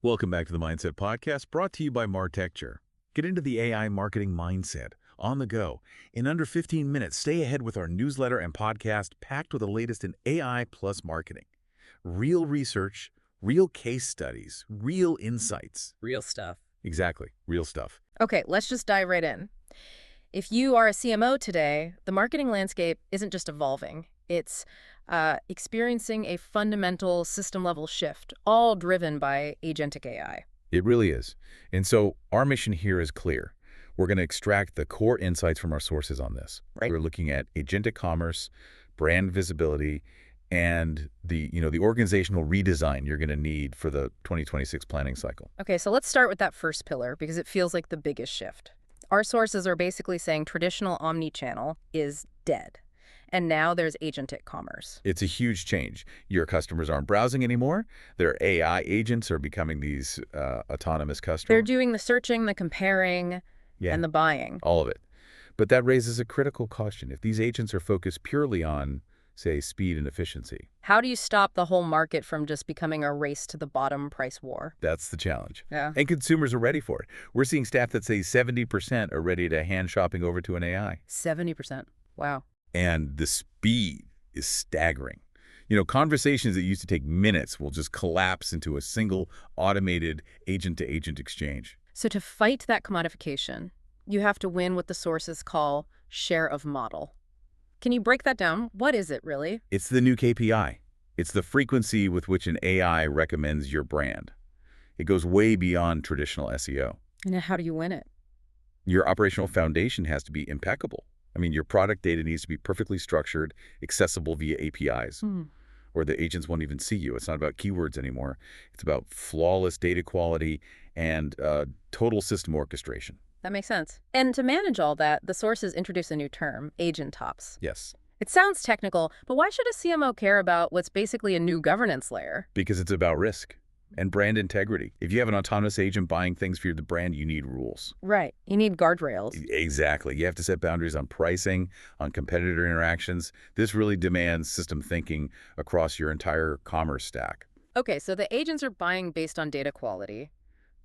Welcome back to the Mindset Podcast, brought to you by Martecture. Get into the AI marketing mindset on the go. In under 15 minutes, stay ahead with our newsletter and podcast packed with the latest in AI plus marketing. Real research, real case studies, real insights. Real stuff. Exactly, real stuff. Okay, let's just dive right in. If you are a CMO today, the marketing landscape isn't just evolving. It's experiencing a fundamental system-level shift, all driven by agentic AI. It really is. And so our mission here is clear. We're going to extract the core insights from our sources on this. Right. We're looking at agentic commerce, brand visibility, and the organizational redesign you're going to need for the 2026 planning cycle. Okay, so let's start with that first pillar because it feels like the biggest shift. Our sources are basically saying traditional omnichannel is dead. And now there's agentic commerce. It's a huge change. Your customers aren't browsing anymore. Their AI agents are becoming these autonomous customers. They're doing the searching, the comparing, and the buying. All of it. But that raises a critical question. If these agents are focused purely on, say, speed and efficiency. How do you stop the whole market from just becoming a race to the bottom price war? That's the challenge. Yeah. And consumers are ready for it. We're seeing stats that say 70% are ready to hand shopping over to an AI. 70%. Wow. And the speed is staggering. Conversations that used to take minutes will just collapse into a single automated agent-to-agent exchange. So to fight that commodification, you have to win what the sources call share of model. Can you break that down? What is it really? It's the new KPI. It's the frequency with which an AI recommends your brand. It goes way beyond traditional SEO. And how do you win it? Your operational foundation has to be impeccable. Your product data needs to be perfectly structured, accessible via APIs, or the agents won't even see you. It's not about keywords anymore. It's about flawless data quality and total system orchestration. That makes sense. And to manage all that, the sources introduce a new term, agent tops. Yes. It sounds technical, but why should a CMO care about what's basically a new governance layer? Because it's about risk and brand integrity. If you have an autonomous agent buying things for the brand, you need rules. Right. You need guardrails. Exactly. You have to set boundaries on pricing, on competitor interactions. This really demands system thinking across your entire commerce stack. Okay, so the agents are buying based on data quality.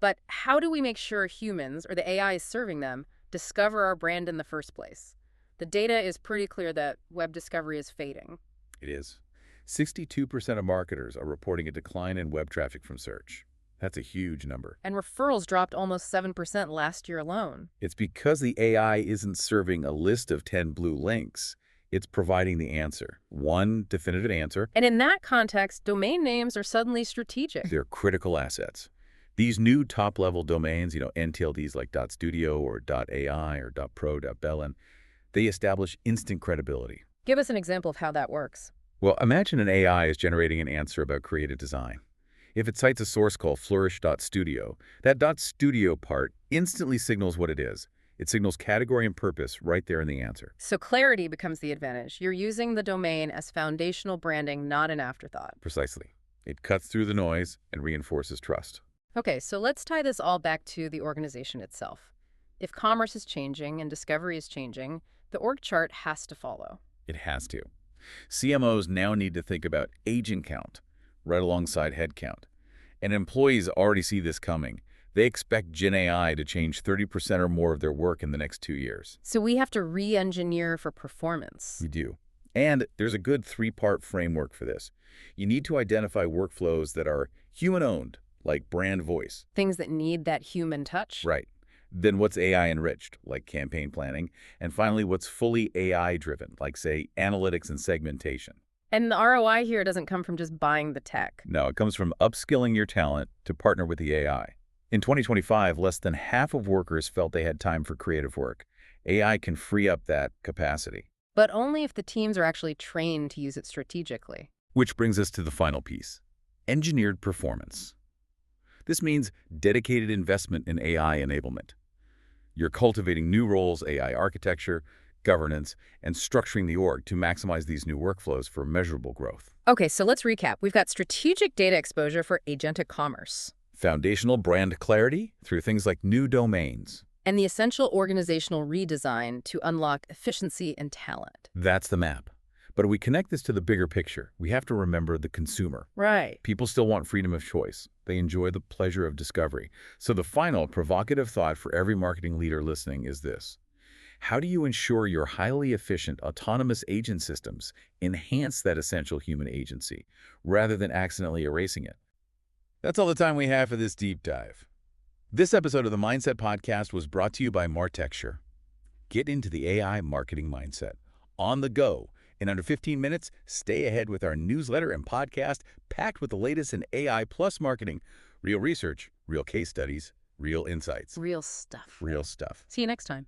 But how do we make sure humans, or the AI is serving them, discover our brand in the first place? The data is pretty clear that web discovery is fading. It is. 62% of marketers are reporting a decline in web traffic from search. That's a huge number. And referrals dropped almost 7% last year alone. It's because the AI isn't serving a list of 10 blue links. It's providing the answer, one definitive answer. And in that context, domain names are suddenly strategic. They're critical assets. These new top-level domains, NTLDs like .studio or .ai or .pro, .bellin, they establish instant credibility. Give us an example of how that works. Well, imagine an AI is generating an answer about creative design. If it cites a source called flourish.studio, that .studio part instantly signals what it is. It signals category and purpose right there in the answer. So clarity becomes the advantage. You're using the domain as foundational branding, not an afterthought. Precisely. It cuts through the noise and reinforces trust. Okay, so let's tie this all back to the organization itself. If commerce is changing and discovery is changing, the org chart has to follow. It has to. CMOs now need to think about agent count right alongside headcount. And employees already see this coming. They expect Gen AI to change 30% or more of their work in the next 2 years. So we have to re-engineer for performance. We do. And there's a good 3-part framework for this. You need to identify workflows that are human-owned, like brand voice. Things that need that human touch. Right. Then what's AI-enriched, like campaign planning. And finally, what's fully AI-driven, like, say, analytics and segmentation. And the ROI here doesn't come from just buying the tech. No, it comes from upskilling your talent to partner with the AI. In 2025, less than half of workers felt they had time for creative work. AI can free up that capacity. But only if the teams are actually trained to use it strategically. Which brings us to the final piece, engineered performance. This means dedicated investment in AI enablement. You're cultivating new roles, AI architecture, governance, and structuring the org to maximize these new workflows for measurable growth. Okay, so let's recap. We've got strategic data exposure for agentic commerce. Foundational brand clarity through things like new domains. And the essential organizational redesign to unlock efficiency and talent. That's the map. But if we connect this to the bigger picture, we have to remember the consumer. Right. People still want freedom of choice. They enjoy the pleasure of discovery. So the final provocative thought for every marketing leader listening is this. How do you ensure your highly efficient autonomous agent systems enhance that essential human agency rather than accidentally erasing it? That's all the time we have for this deep dive. This episode of the Mindset Podcast was brought to you by Martechture. Get into the AI marketing mindset. On the go. In under 15 minutes, stay ahead with our newsletter and podcast packed with the latest in AI plus marketing. Real research, real case studies, real insights. Real stuff. Real stuff. See you next time.